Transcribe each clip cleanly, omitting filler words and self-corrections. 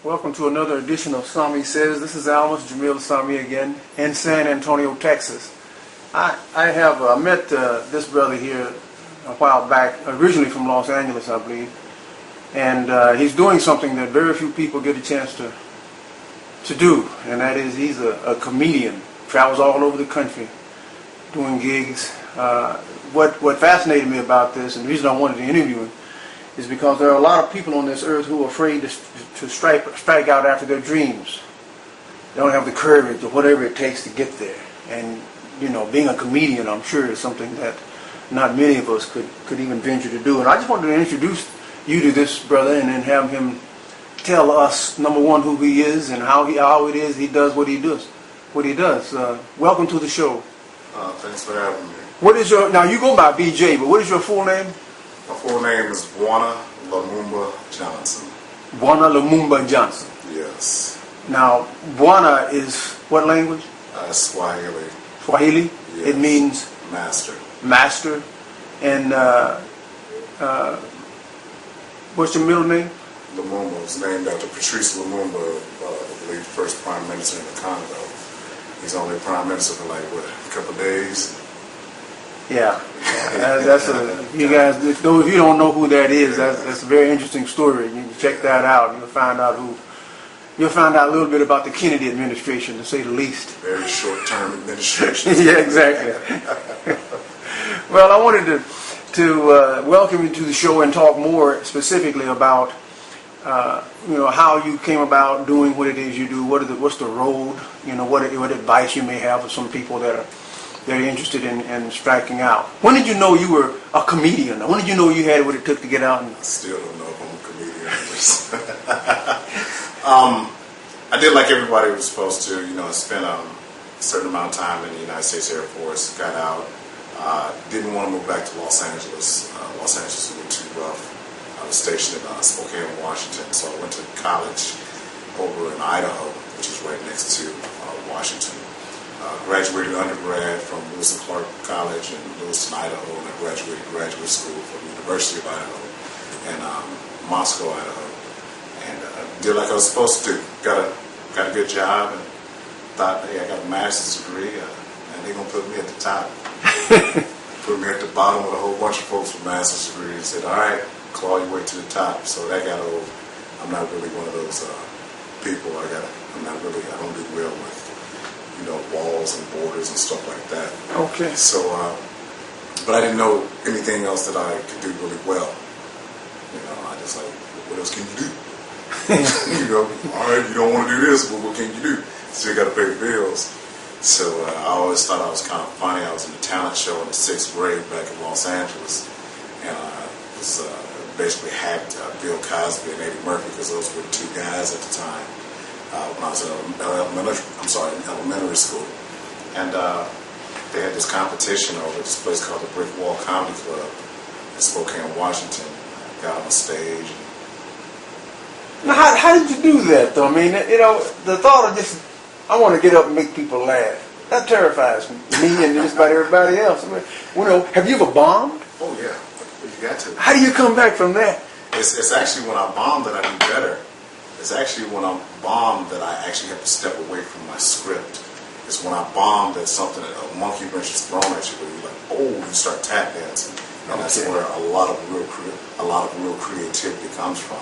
Welcome to another edition of Sami Says. This is Almas Jamil Sami again in San Antonio, Texas. I have met this brother here a while back, originally from Los Angeles, I believe, and he's doing something that very few people get a chance to do, and that is he's a comedian, travels all over the country doing gigs. What fascinated me about this, and the reason I wanted to interview him, is because there are a lot of people on this earth who are afraid to strike out after their dreams. They don't have the courage or whatever it takes to get there. And, you know, being a comedian, I'm sure, is something that not many of us could even venture to do. And I just wanted to introduce you to this brother and then have him tell us, number one, who he is and how it is he does what he does. Welcome to the show. Thanks for having me. What is your, now you go by BJ, but what is your full name? My full name is Bwana Lumumba Johnson. Bwana Lumumba Johnson. Yes. Now, Bwana is what language? Swahili. Swahili? Yes. It means? Master. Master. And what's your middle name? Lumumba was named after Patrice Lumumba, I believe the first prime minister in the Congo. He's only prime minister for like, what, a couple of days? Yeah. You guys, those of you don't know who that is, that's a very interesting story. You can check that out. You'll find out a little bit about the Kennedy administration, to say the least. Very short-term administration. Yeah, exactly. Well, I wanted to welcome you to the show and talk more specifically about how you came about doing what it is you do. What's the road? What advice you may have for some people that are interested in striking out. When did you know you were a comedian? When did you know you had what it took to get out? I still don't know if I'm a comedian. I did like everybody was supposed to. I spent a certain amount of time in the United States Air Force, got out, didn't want to move back to Los Angeles. Los Angeles was a little too rough. I was stationed in Spokane, Washington, so I went to college over in Idaho, which is right next to Washington. Graduated undergrad from Lewis and Clark College in Lewiston, Idaho, and I graduated graduate school from the University of Idaho in Moscow, Idaho, and did like I was supposed to do. Got a good job, and thought, hey, I got a master's degree, and they're gonna put me at the top. Put me at the bottom with a whole bunch of folks with master's degrees, and said, all right, claw your way to the top. So that got old. I'm not really one of those people. I don't do well with walls and borders and stuff like that. Okay. So, but I didn't know anything else that I could do really well. I just like, what else can you do? All right, you don't want to do this, but what can you do? Still got to pay the bills. So I always thought I was kind of funny. I was in a talent show in the 6th grade back in Los Angeles, and I was basically hacked Bill Cosby and Eddie Murphy because those were the two guys at the time. When I was in elementary school, and they had this competition over this place called the Brick Wall Comedy Club in Spokane, Washington. I got on the stage. Now, how did you do that, though? I mean, the thought of I want to get up and make people laugh. That terrifies me and just about everybody else. I mean, have you ever bombed? Oh yeah, you got to. How do you come back from that? It's actually when I bomb that I do better. It's actually when I'm bombed that I actually have to step away from my script. It's when I bomb that something, a monkey wrench is thrown at you, where you're like, oh, you start tap dancing, and that's where a lot of real creativity comes from.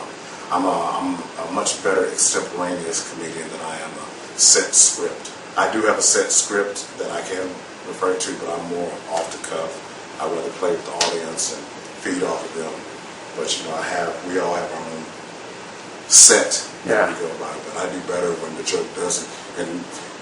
I'm a much better extemporaneous comedian than I am a set script. I do have a set script that I can refer to, but I'm more off the cuff. I rather play with the audience and feed off of them. But we all have our own set that we go by, but I do better when the joke doesn't. And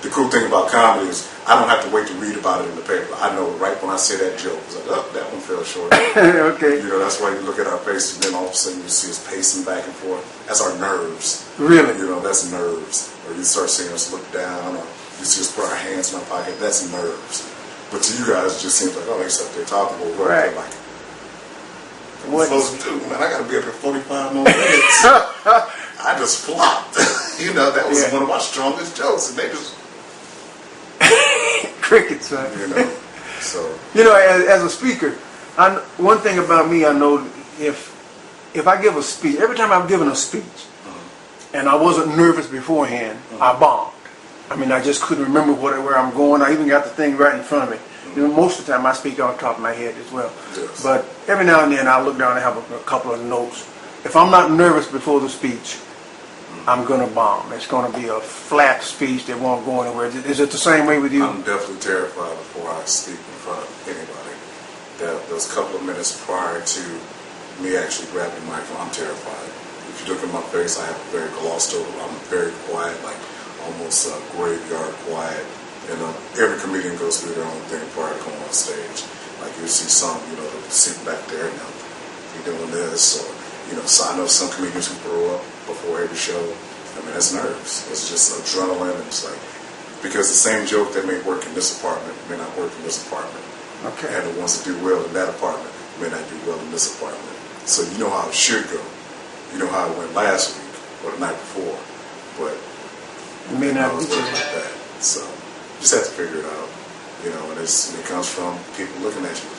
the cool thing about comedy is I don't have to wait to read about it in the paper. I know right when I say that joke, it's like, oh, that one fell short. Okay. That's why you look at our faces, and then all of a sudden you see us pacing back and forth. That's our nerves. Really? That's nerves. Or you start seeing us look down, or you see us put our hands in our pocket. That's nerves. But to you guys, it just seems like, oh, they're up there talking about what they're like. What am I supposed to do, man? I got to be up here 45 more minutes. I just flopped. That was one of my strongest jokes, and they just crickets, right? So as a speaker, one thing about me, I know if I give a speech, every time I'm giving a speech, and I wasn't nervous beforehand, I bombed. I mean, I just couldn't remember where I'm going. I even got the thing right in front of me. You know, most of the time I speak off the top of my head as well. Yes. But every now and then I look down and have a couple of notes. If I'm not nervous before the speech, I'm going to bomb. It's going to be a flat speech that won't go anywhere. Is it the same way with you? I'm definitely terrified before I speak in front of anybody. Those couple of minutes prior to me actually grabbing the microphone, I'm terrified. If you look at my face, I have a very glossed over. I'm very quiet, like almost graveyard quiet. And every comedian goes through their own thing prior to going on stage. Like you see some, they'll sit back there and they'll be doing this, or so I know some comedians who throw up before every show. I mean, that's nerves. It's just adrenaline. It's like, because the same joke that may work in this apartment may not work in this apartment. Okay. And the ones that do well in that apartment may not do well in this apartment. So you know how it should go. You know how it went last week or the night before, but it may not always work like that. So you just have to figure it out, and it comes from people looking at you.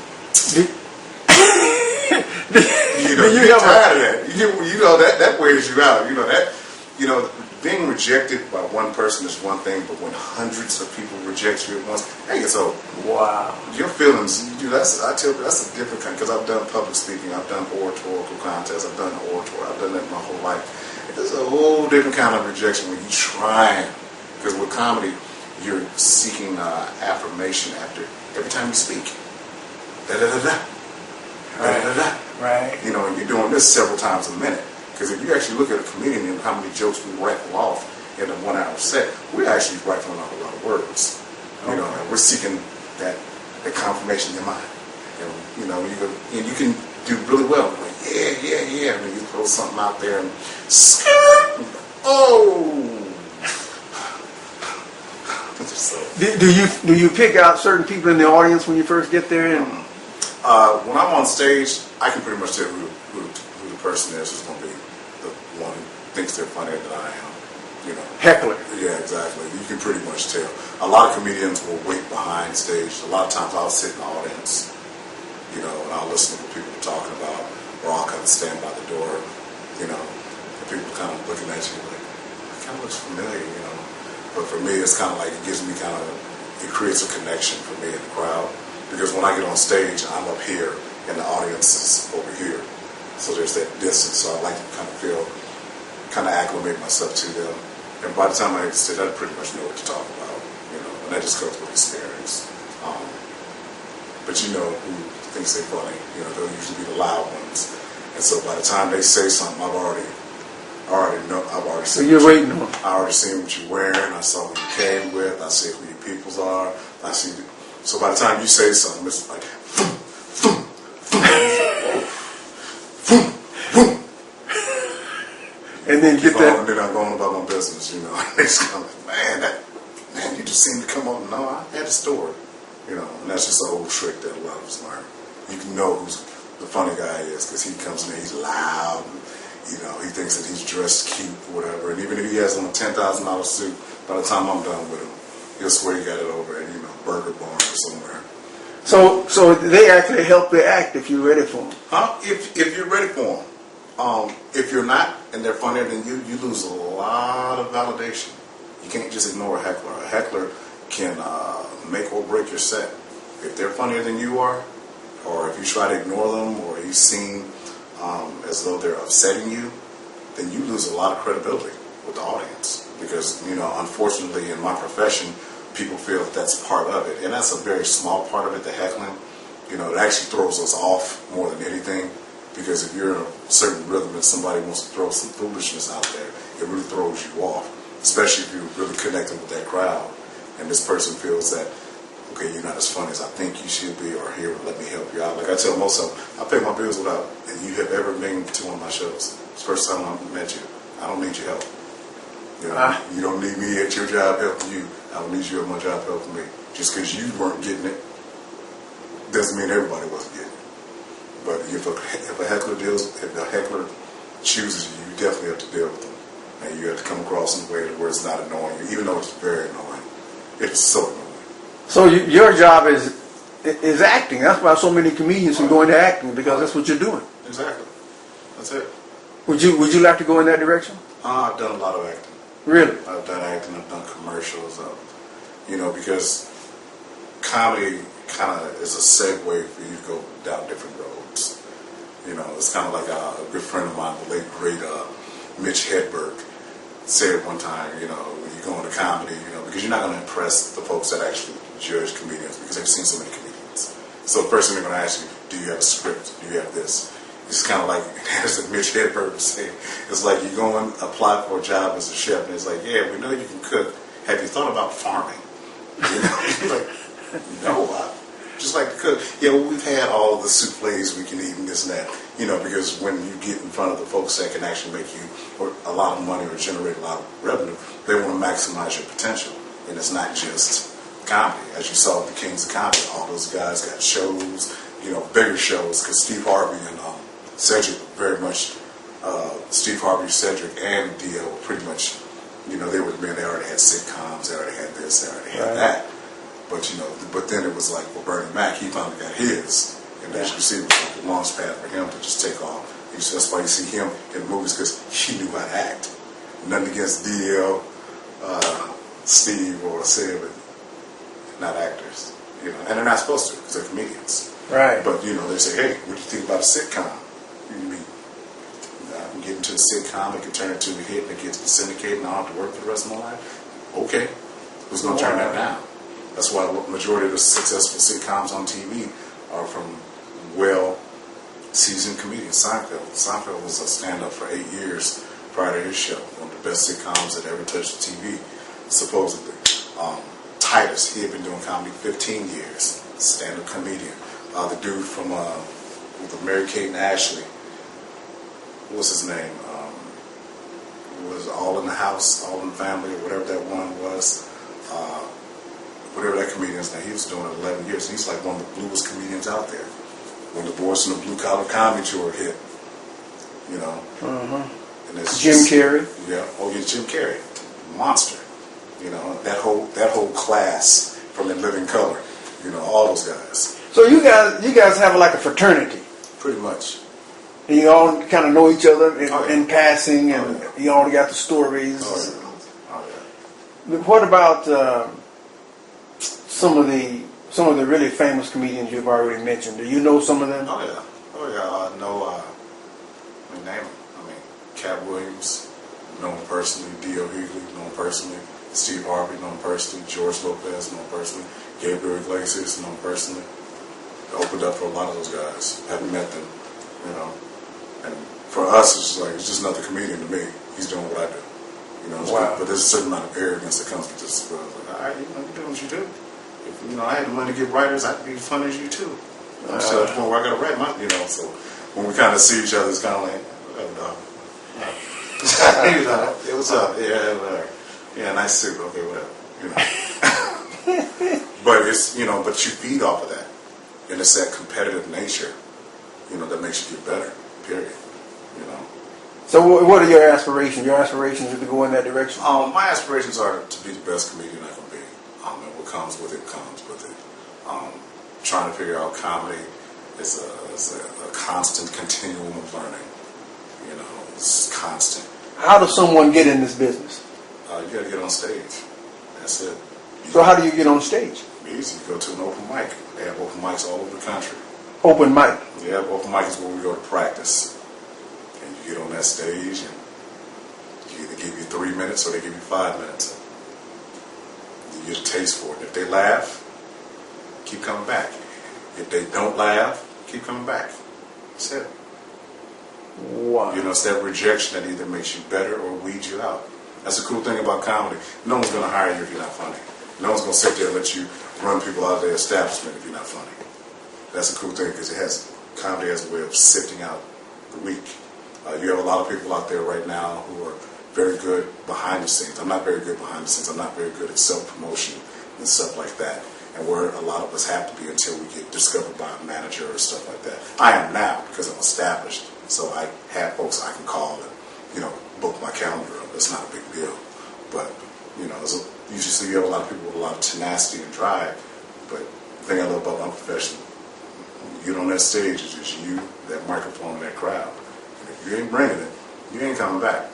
You get tired of that. That wears you out. Being rejected by one person is one thing, but when hundreds of people reject you at once, hey, it's over. Wow. Your feelings, that's a different kind, because I've done public speaking, I've done oratorical contests, I've done oratory, I've done that my whole life. It's a whole different kind of rejection when you try, because with comedy, you're seeking affirmation after every time you speak. Da-da-da-da. Da-da-da-da. Right. And you're doing this several times a minute. Because if you actually look at a comedian and how many jokes we rifle off in a 1 hour set, we're actually rifling off a lot of words. And we're seeking that confirmation in your mind. And you can do really well. Like, yeah. And then you throw something out there and so, do you pick out certain people in the audience when you first get there? And when I'm on stage, I can pretty much tell who the person is who's going to be the one who thinks they're funnier than I am. Heckler. Yeah, exactly. You can pretty much tell. A lot of comedians will wait behind stage. A lot of times I'll sit in the audience, and I'll listen to what people are talking about, or I'll kind of stand by the door, and people kind of looking at you like, it kind of looks familiar, But for me, it's kind of like it creates a connection for me and the crowd. Because when I get on stage, I'm up here and the audience is over here. So there's that distance. So I like to kind of acclimate myself to them. And by the time I get to stage, I pretty much know what to talk about, and that just comes with experience. But who thinks they're funny, they'll usually be the loud ones. And so by the time they say something, I've already so seen you're waiting on. I already seen what you're wearing. I saw what you came with. I see who your peoples are. So by the time you say something, it's like, and then get that. And then I'm going about my business, It's kind of like, man, you just seem to come up. No, I had a story, And that's just an old trick that a lot of us learn. You can know who's the funny guy is because he comes in there, he's loud, and, he thinks that he's dressed cute or whatever. And even if he has on a $10,000 suit, by the time I'm done with him, he'll swear he got it over at Burger Barn or somewhere. So they actually help the act if you're ready for them. If you're ready for them. If you're not and they're funnier than you, you lose a lot of validation. You can't just ignore a heckler. A heckler can make or break your set. If they're funnier than you are, or if you try to ignore them, or you seem as though they're upsetting you, then you lose a lot of credibility with the audience. Because, unfortunately in my profession, people feel that that's part of it. And that's a very small part of it, the heckling. It actually throws us off more than anything. Because if you're in a certain rhythm and somebody wants to throw some foolishness out there, it really throws you off. Especially if you're really connecting with that crowd. And this person feels that, okay, you're not as funny as I think you should be, or here, let me help you out. Like I tell most of them, I pay my bills without, and you have ever been to one of my shows. It's the first time I met you. I don't need your help. You don't need me at your job helping you. I don't need you at my job helping me. Just because you weren't getting it doesn't mean everybody wasn't getting it. But if a heckler chooses you, you definitely have to deal with them. And you have to come across in a way where it's not annoying you, even though it's very annoying. It's so annoying. So your job is acting. That's why so many comedians can go into acting, because that's what you're doing. Exactly. That's it. Would you like to go in that direction? I've done a lot of acting. Really? I've done acting. I've done commercials. Because comedy kind of is a segue for you to go down different roads. It's kind of like a good friend of mine, the late great Mitch Hedberg, said one time, when you go into comedy, because you're not going to impress the folks that actually judge comedians because they've seen so many comedians. So the person they're going to ask you, do you have a script? Do you have this? It's kind of like, as Mitch Hedberg was saying, it's like you go and apply for a job as a chef, and it's like, yeah, we know you can cook. Have you thought about farming? Like, no, I just like to cook. Yeah, well, we've had all the souffles we can eat and this and that. Because when you get in front of the folks that can actually make you a lot of money or generate a lot of revenue, they want to maximize your potential. And it's not just comedy. As you saw with the Kings of Comedy, all those guys got shows, bigger shows, because Steve Harvey and Cedric very much, Steve Harvey, Cedric, and Dio were pretty much, they were the men. They already had sitcoms, they already had this, they already had that. But then it was like, well, Bernie Mac, he finally got his. And as you see, it was like the launch pad for him to just take off. That's why you see him in the movies, because he knew how to act. Nothing against Dio, Steve, or Sid, but not actors. And they're not supposed to, because they're comedians. Right. But, they say, hey, what do you think about a sitcom? I can get into a sitcom, it can turn into a hit, and it gets syndicated, and I'll have to work for the rest of my life. Okay. Who's going to turn that down? That's why the majority of the successful sitcoms on TV are from well-seasoned comedians. Seinfeld was a stand-up for 8 years prior to his show. One of the best sitcoms that ever touched the TV, supposedly. Titus, he had been doing comedy 15 years. Stand-up comedian. The dude from with Mary-Kate and Ashley, what's his name? Was All in the House, All in the Family, or whatever that one was. Whatever that comedian's name, he was doing it 11 years. And he's like one of the bluest comedians out there. When the Boys from the Blue Collar Comedy Tour hit, And it's Jim Carrey. Yeah. Oh, yeah, Jim Carrey, monster. That whole class from In Living Color. All those guys. So you guys have like a fraternity. Pretty much. And you all kind of know each other in yeah. passing, and you all got the stories. Oh yeah. What about some of the really famous comedians you've already mentioned? Do you know some of them? Oh yeah. I know. Name them. Cat Williams, know him personally. Dio Hughley, know him personally. Steve Harvey, know him personally. George Lopez, know him personally. Gabriel Iglesias, know him personally. Opened up for a lot of those guys. Haven't met them, And for us, it's just another comedian to me. He's doing what I do. Wow. But there's a certain amount of arrogance that comes with this. All right, you're doing what you do. If I had the money to get writers, I'd be as funny as you too. I'm still at the point where I got to write my, So when we kind of see each other, it's kind of like, hey, what's up? Yeah, nice suit. Okay, whatever. But it's but you feed off of that, and it's that competitive nature, that makes you get better. Period. So what are your aspirations? Your aspirations are to go in that direction? My aspirations are to be the best comedian I can be. And what comes with it comes with it. Trying to figure out comedy is a constant continuum of learning. It's constant. How does someone get in this business? You got to get on stage. That's it. So how do you get on stage? Easy. You go to an open mic. They have open mics all over the country. Open mic? Yeah, open mic is where we go to practice. And you get on that stage and you either give you 3 minutes or they give you 5 minutes. You get a taste for it. If they laugh, keep coming back. If they don't laugh, keep coming back. That's it. Wow. It's that rejection that either makes you better or weeds you out. That's the cool thing about comedy. No one's going to hire you if you're not funny. No one's going to sit there and let you run people out of their establishment if you're not funny. That's the cool thing because comedy has a way of sifting out the weak. You have a lot of people out there right now who are very good behind the scenes. I'm not very good behind the scenes. I'm not very good at self-promotion and stuff like that. And where a lot of us have to be until we get discovered by a manager or stuff like that. I am now because I'm established. So I have folks I can call and, book my calendar up. It's not a big deal. But, you see you have a lot of people with a lot of tenacity and drive. But the thing I love about my profession, when you get on that stage, it's just you, that microphone, and that crowd. And if you ain't bringing it, you ain't coming back.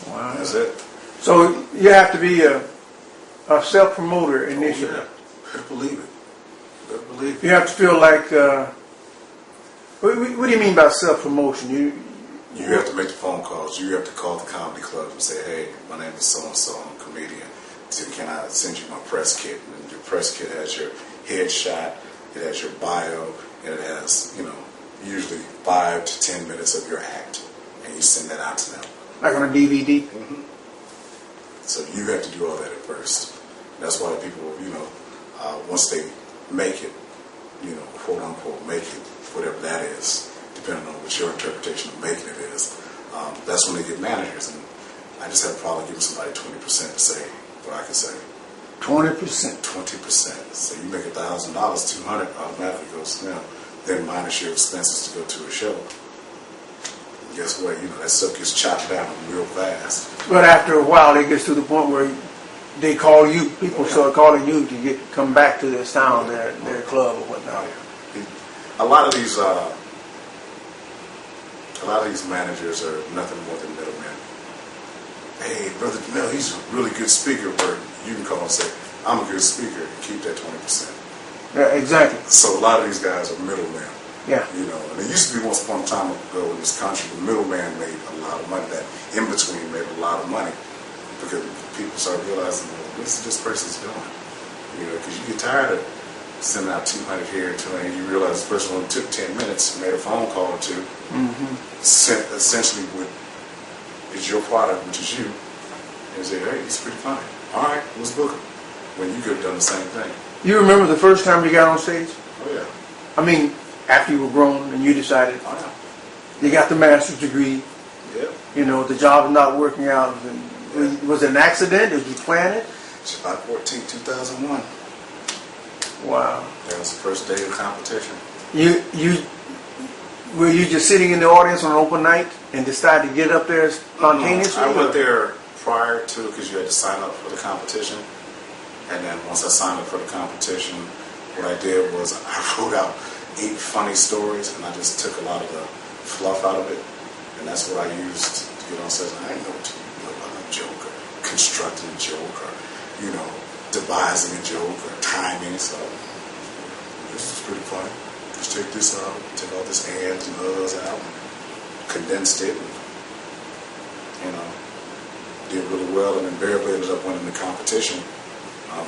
Wow. That's it. So you have to be a self-promoter initially. Oh, yeah. Better believe it. Better believe it. You have to feel like, what do you mean by self-promotion? You have to make the phone calls. You have to call the comedy club and say, hey, my name is so-and-so, I'm a comedian. So can I send you my press kit? And your press kit has your headshot, it has your bio, and it has, usually 5 to 10 minutes of your act. And you send that out to them. Like on a DVD? Mm-hmm. So you have to do all that at first. That's why people, once they make it, quote unquote, make it, whatever that is, depending on what your interpretation of making it is, that's when they get managers. And I just have a problem giving somebody 20% to say what I can say. 20%? 20%. So you make $1,000, $200 automatically goes to them. Then minus your expenses to go to a show. And guess what? That stuff gets chopped down real fast. But after a while, it gets to the point where they call you, people start calling you to come back to their town, their club or whatnot. A lot of these managers are nothing more than middlemen. Hey, Brother Jamil, he's a really good speaker, but you can call and say, I'm a good speaker, and keep that 20%. Yeah, exactly. So a lot of these guys are middlemen. Yeah. And it used to be once upon a time ago in this country, the middleman made a lot of money. That in-between made a lot of money because people start realizing, well, this person's doing. Because you get tired of sending out 200 here, 200, and you realize this person only took 10 minutes, made a phone call or two, sent essentially what is your product, which is you, and say, hey, it's pretty funny. All right, let's book him. When you could have done the same thing. You remember the first time you got on stage? Oh, yeah. I mean, after you were grown and you decided, you got the master's degree, the job is not working out. Was it an accident? Did you plan it? July 14, 2001. Wow. That was the first day of the competition. Were you just sitting in the audience on an open night and decided to get up there spontaneously? I went there prior to, because you had to sign up for the competition. And then once I signed up for the competition, what I did was I wrote out 8 funny stories, and I just took a lot of the fluff out of it, and that's what I used to get on stage. I didn't know what to do about a joke, or constructing a joke, or devising a joke, or timing. So this is pretty funny. Just take this out, take all this ands and uhs out, and condensed it, and did really well, and invariably ended up winning the competition.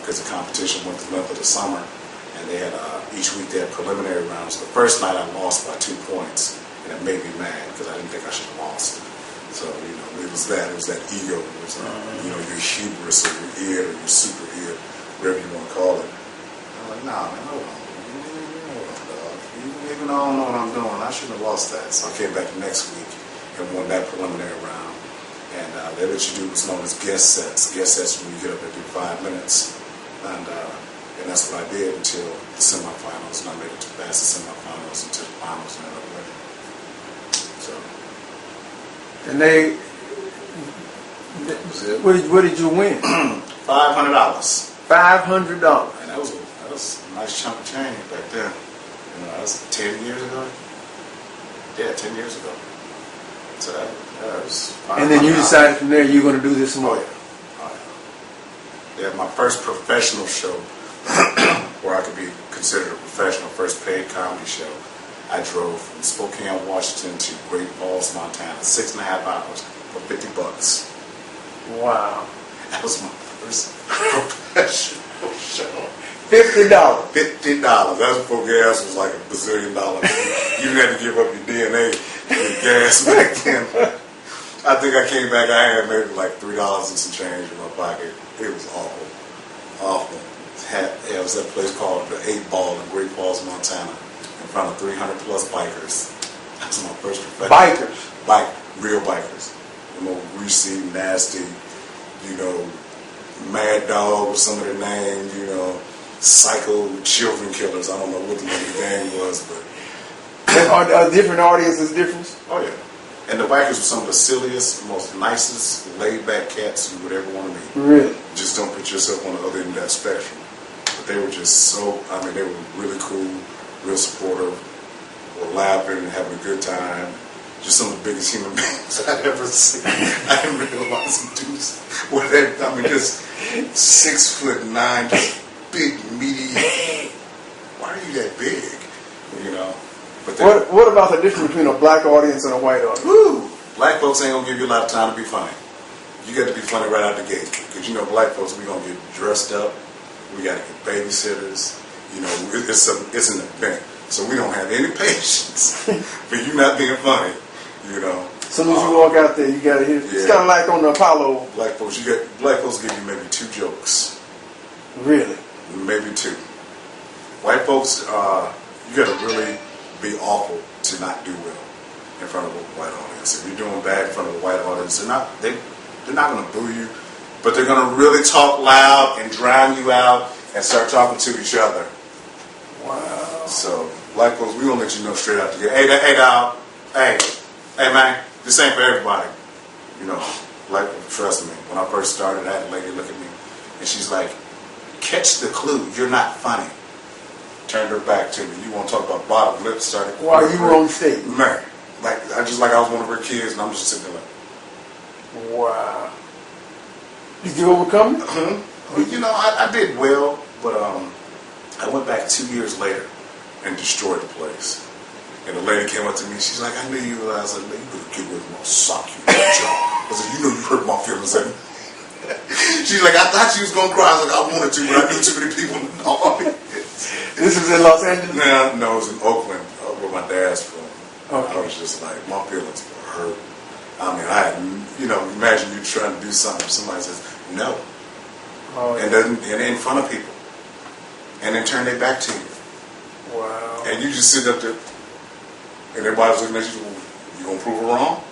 Because the competition went the length of the summer, and they had each week they had preliminary rounds. The first night I lost by 2 points, and it made me mad because I didn't think I should have lost. So it was that ego, it was your hubris or your id or your super id, whatever you want to call it. I'm like, nah, man, hold on, dog. Even though I don't know what I'm doing, I shouldn't have lost that. So I came back the next week and won that preliminary round. And they let you do what's known as guest sets. Guest sets when you get up and do 5 minutes. And that's what I did until the semifinals. And I made it to past the semifinals until the finals and ended up winning. So. And what did you win? $500. $500. And that was a nice chunk of change back then. That was 10 years ago. Yeah, 10 years ago. So that was and then you decided from there you're going to do this more. Yeah, my first professional show, where I could be considered a professional, first paid comedy show, I drove from Spokane, Washington to Great Falls, Montana, 6.5 hours for $50. Wow. That was my first professional show. $50. $50. That's before gas was like $1 bazillion. You didn't have to give up your DNA and gas back then. I think I came back, I had maybe like $3 and some change in my pocket. It was awful. Awful. It was at a place called the 8 Ball in Great Falls, Montana, in front of 300 plus bikers. That was my first professional. Bikers? Real bikers. The more greasy, nasty, Mad Dog was some of their names, psycho children killers. I don't know what the name of the gang was, but... Are different audiences different? Oh, yeah. And the bikers were some of the silliest, most nicest, laid-back cats you would ever want to meet. Really? Just don't put yourself on the other end of that spectrum. But they were just they were really cool, real supportive, were laughing and having a good time, just some of the biggest human beings I've ever seen. I didn't realize some dudes were that, I mean, just 6'9", just big, meaty. Why are you that big? You know? But what about the difference between a black audience and a white audience? Woo! Black folks ain't gonna give you a lot of time to be funny. You got to be funny right out the gate. Because you know, black folks, we gonna get dressed up. We gotta get babysitters. You know, it's an event. So we don't have any patience for you not being funny. You know. As soon as you walk out there, you gotta hear. Yeah. It's kind of like on the Apollo. Black folks give you maybe 2 jokes. Really? Maybe 2. White folks, you got to really be awful to not do well in front of a white audience. If you're doing bad in front of a white audience, they're not going to boo you, but they're going to really talk loud and drown you out and start talking to each other. Wow. So black folks, we gonna let you know straight out the gate. Hey, dog. Hey, man. This ain't for everybody. You know, like, trust me. When I first started, I had a lady look at me, and she's like, "Catch the clue. You're not funny." Turned her back to me. You want to talk about bottom lip? Started. While you were on stage, man. Like I was one of her kids, and I'm just sitting there like, wow. Did you overcome it? Well, you know, I did well, but I went back 2 years later and destroyed the place. And the lady came up to me. She's like, "I knew you." I was like, "You better get with me. I'll sock you in the jaw." I said, "You know you hurt my feelings." She's like, "I thought she was gonna cry." I was like, "I wanted to, but I knew too many people." This is in Los Angeles? No, it was in Oakland, where my dad's from. Okay. I was just like, my feelings were hurt. I mean, I had, you know, imagine you trying to do something. Somebody says no, and in front of people, and then turn their back to you. Wow. And you just sit up there, and everybody's looking at you. You gonna prove it wrong?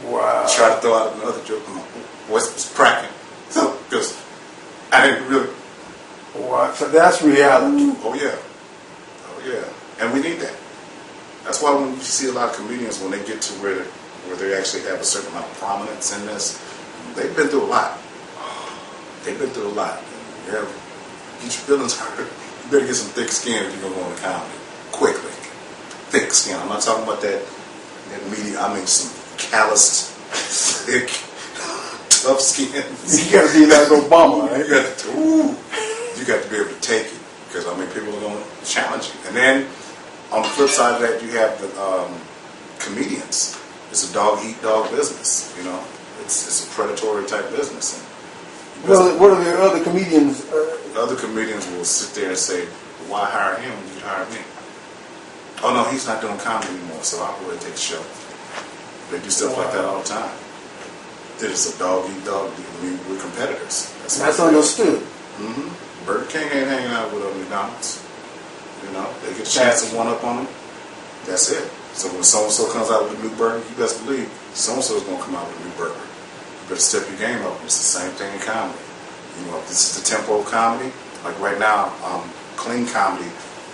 Wow. Try to throw out another joke. What's cracking? So, because I didn't really. Wow. So that's reality. Oh yeah, and we need that. That's why when you see a lot of comedians, when they get to where they actually have a certain amount of prominence in this, they've been through a lot. They've been through a lot. You have, get your feelings hurt. You better get some thick skin if you're gonna go into comedy quickly. Thick skin. I'm not talking about that meaty. I mean some calloused, thick, tough skin. You got to be like Obama, right? You got to be able to take it, because I mean people are going to challenge you. And then on the flip side of that, you have the comedians. It's a dog eat dog business. You know, it's a predatory type business. Well, what are the other comedians? The other comedians will sit there and say, "Why hire him when you hire me?" "Oh no, he's not doing comedy anymore, so I'll go ahead and take the show." They do stuff like that all the time. It's a dog eat dog. I mean, we're competitors. That's understood. Mm-hmm. Burger King ain't hanging out with McDonald's. You know, they get a chance to one up on them. That's it. So when so-and-so comes out with a new burger, you best believe so-and-so is going to come out with a new burger. You better step your game up. It's the same thing in comedy. You know, if this is the tempo of comedy. Like right now, clean comedy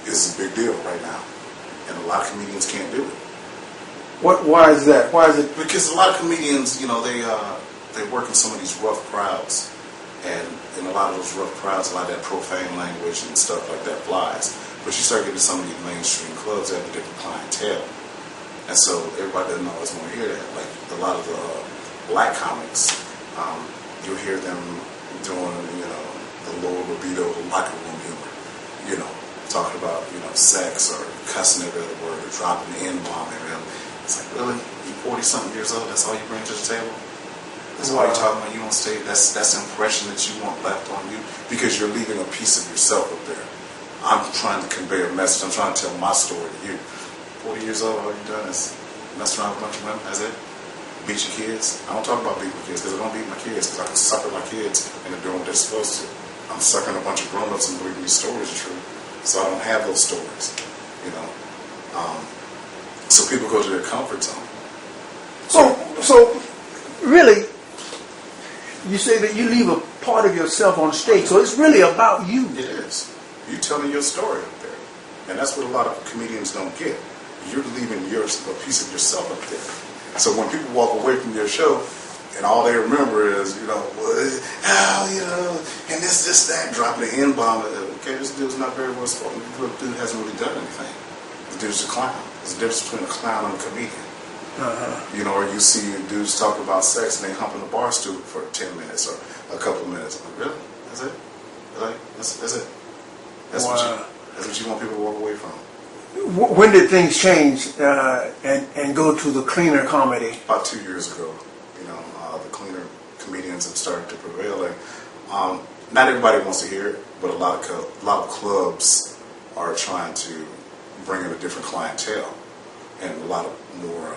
is a big deal right now. And a lot of comedians can't do it. Why is that? Why is it? Because a lot of comedians, you know, they work in some of these rough crowds. And in a lot of those rough crowds, a lot of that profane language and stuff like that flies. But you start getting to some of these mainstream clubs that have a different clientele. And so everybody doesn't always want to hear that. Like a lot of the black comics, you'll hear them doing, you know, the low libido, locker room humor. You know, talking about, you know, sex or cussing every other word or dropping the N-bomb every other. It's like, really? You're 40-something years old? That's all you bring to the table? That's why you're talking about you on stage. That's the impression that you want left on you, because you're leaving a piece of yourself up there. I'm trying to convey a message. I'm trying to tell my story to you. 40 years old, all you've done is mess around with a bunch of women. That's it. Beat your kids. I don't talk about beating my kids, because I don't beat my kids, because I can sucker my kids and they're doing what they're supposed to. I'm sucking a bunch of grown-ups and believing these stories are true. So I don't have those stories, you know. So people go to their comfort zone. So really, you say that you leave a part of yourself on stage, so it's really about you. It is. You're telling your story up there. And that's what a lot of comedians don't get. You're leaving a piece of yourself up there. So when people walk away from your show, and all they remember is, you know, you know, and this, that, dropping the N-bomb. Okay, this dude's not very well spoken. This dude hasn't really done anything. The dude's a clown. There's a difference between a clown and a comedian. You know, or you see dudes talk about sex and they humping the bar stool for 10 minutes or a couple of minutes. I'm like, really? That's it? Really? That's it? That's what you want people to walk away from? When did things change and go to the cleaner comedy? About 2 years ago, you know, the cleaner comedians have started to prevail. And, not everybody wants to hear it, but a lot of clubs are trying to bring in a different clientele, and a lot of more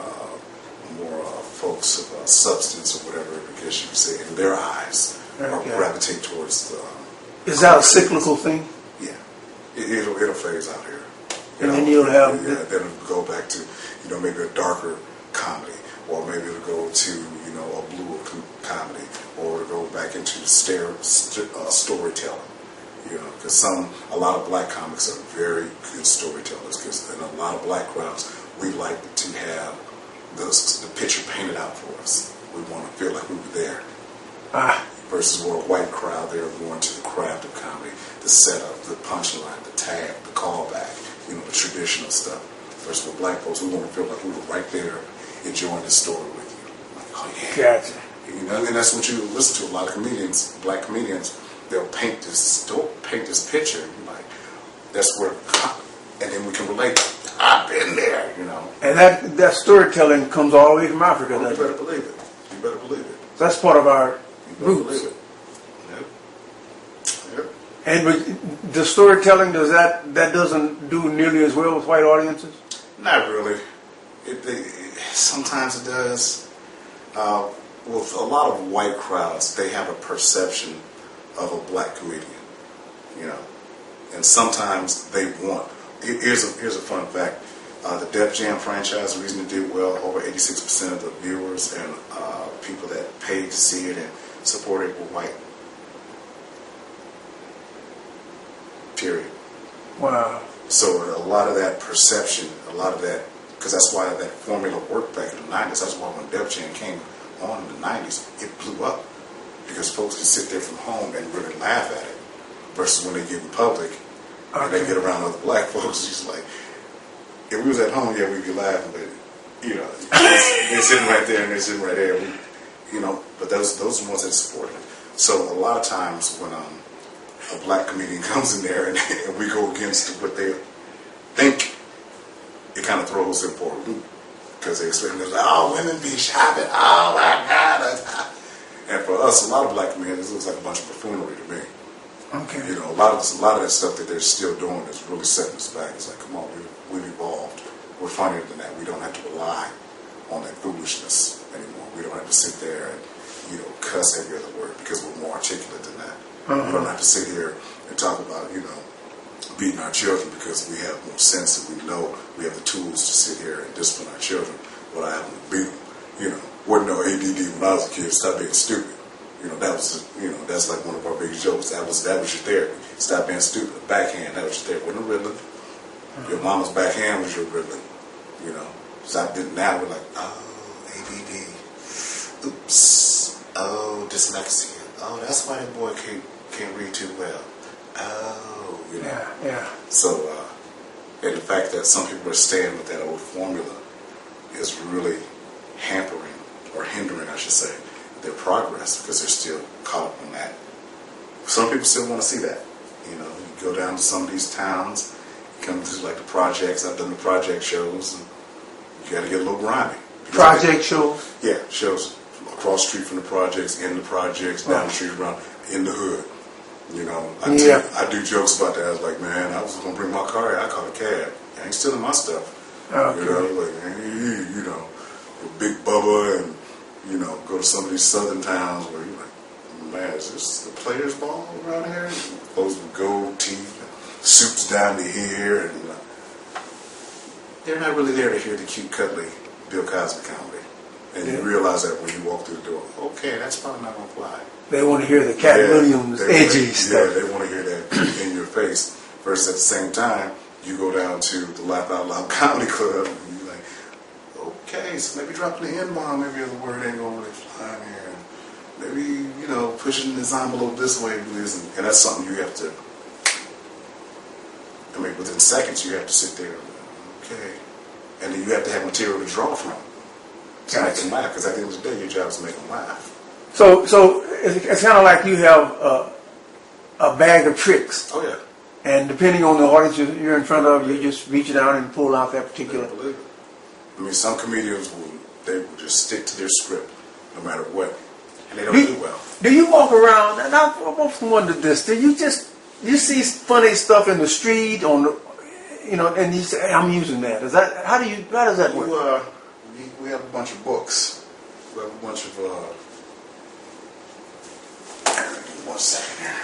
folks of substance or whatever, I guess you could say, in their eyes, or gravitate towards the. Is that a cyclical thing? Yeah, it'll phase out here. And then you'll have then it'll go back to, you know, maybe a darker comedy, or maybe it'll go to, you know, a bluer comedy, or it'll go back into storytelling. You know, because a lot of black comics are very good storytellers. Because in a lot of black crowds, we like to have the picture painted out for us. We want to feel like we were there. Versus where a white crowd, they're more into the craft of comedy, the setup, the punchline, the tag, the callback, you know, the traditional stuff. Versus with black folks, we want to feel like we were right there enjoying the story with you. Like, oh yeah. Gotcha. You know, and that's what you listen to. A lot of comedians, black comedians, they'll paint this picture. And like, that's where, and then we can relate. I've been there, you know. And that storytelling comes all the way from Africa. You better believe it. You better believe it. That's part of our Believe roots. it. Yep. And the storytelling, that doesn't do nearly as well with white audiences? Not really. Sometimes it does. With a lot of white crowds, they have a perception of a black comedian, you know, and sometimes they want. Here's a fun fact: the Def Jam franchise, the reason it did well, over 86% of the viewers and people that paid to see it and supported were white. Period. Wow. So a lot of that perception, a lot of that, because that's why that formula worked back in the 90s. That's why when Def Jam came on in the 90s, it blew up. Because folks can sit there from home and really laugh at it. Versus when they get in public and they get around other black folks, it's just like, if we was at home, yeah, we'd be laughing, but, you know, they're sitting right there and they're sitting right there. You know, but those are the ones that support it. So a lot of times when a black comedian comes in there and we go against what they think, it kind of throws them for a loop. Because they expect them to, oh, women be shopping, oh my God. And for us, a lot of black comedians, it looks like a bunch of buffoonery to me. Okay. You know, a lot of that stuff that they're still doing is really setting us back. It's like, come on, we've evolved. We're funnier than that. We don't have to rely on that foolishness anymore. We don't have to sit there and, you know, cuss every other word because we're more articulate than that. We don't have to sit here and talk about, you know, beating our children because we have more sense and we know we have the tools to sit here and discipline our children without having to beat them. You know, wasn't no ADD when I was a kid. Stop being stupid. You know, that's like one of our biggest jokes. That was your therapy. Stop being stupid. Backhand, that was your therapy. Wasn't a Riddler. Your mama's backhand was your Riddler. You know, stop doing. Now we're like, oh, ADD. Oops. Oh, dyslexia. Oh, that's why that boy can't read too well. Oh, you know. Yeah. So, and the fact that some people are staying with that old formula is really hampering, or hindering, I should say, their progress because they're still caught up on that. Some people still want to see that. You know, you go down to some of these towns, you come to like the projects. I've done the project shows, and you got to get a little grimy. Project shows? Yeah, shows across the street from the projects, in the projects, down the street, around, in the hood. You know, I do jokes about that. I was like, man, I was going to bring my car here. I caught a cab. I ain't stealing my stuff. Okay. You know, like, hey, you know, Big Bubba and, you know, go to some of these southern towns where you're like, man, is this the Players Ball around here? Those with gold teeth, suits down to here. And they're not really there to hear the cute, cuddly Bill Cosby comedy. And you realize that when you walk through the door. Okay, that's probably not going to fly. They want to hear the Cat Williams edgy stuff. Yeah, they want to hear that in your face. Versus at the same time, you go down to the Laugh Out Loud Comedy Club and you're like, okay, so maybe dropping the N-bomb every other word ain't going to really fly in here. Maybe, you know, pushing this envelope this way. And that's something you have to, I mean, within seconds you have to sit there and, okay. And then you have to have material to draw from. to make them laugh. Because at the end of the day, your job is to make them laugh. So it's kind of like you have a bag of tricks. Oh yeah. And depending on the audience you're in front of, you just reach down and pull out that particular. Believe it. I mean, some comedians will just stick to their script no matter what, and they don't do well. Do you walk around? And I've often wondered this. Do you see funny stuff in the street and you say, hey, I'm using that. How does that work? We have a bunch of books. We have a bunch of. Give me 1 second here.